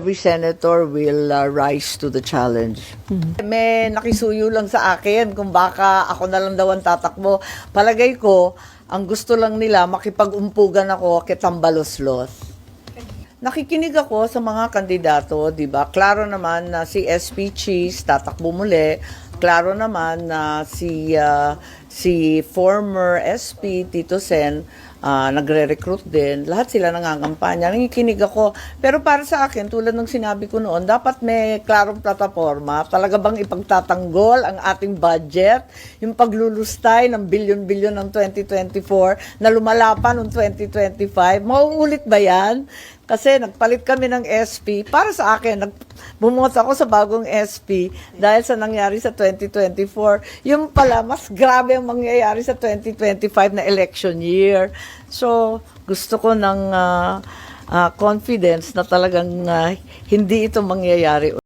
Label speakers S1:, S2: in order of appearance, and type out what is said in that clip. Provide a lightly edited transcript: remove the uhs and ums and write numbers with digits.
S1: every senator will rise to the challenge. May nakisuyo lang sa akin kung baka ako na lang daw ang tatakbo. Palagay ko, ang gusto lang nila, makipag-umpugan ako kitambalos-los. Nakikinig ako sa mga kandidato, di ba? Klaro naman na si SP Cheese tatakbo muli. Klaro naman na si former SP Tito Sen nagre-recruit din. Lahat sila nangangampanya. Nakikinig ako. Pero para sa akin, tulad ng sinabi ko noon, dapat may klarong plataforma. Talaga bang ipagtatanggol ang ating budget? Yung paglulustay ng bilyon-bilyon ng 2024 na lumalapan noong 2025. Mauulit ba yan? Kasi nagpalit kami ng SP. Para sa akin, bumoto ako sa bagong SP dahil sa nangyari sa 2024. Yung pala, mas grabe ang mangyayari sa 2025 na election year. So, gusto ko ng confidence na talagang hindi ito mangyayari.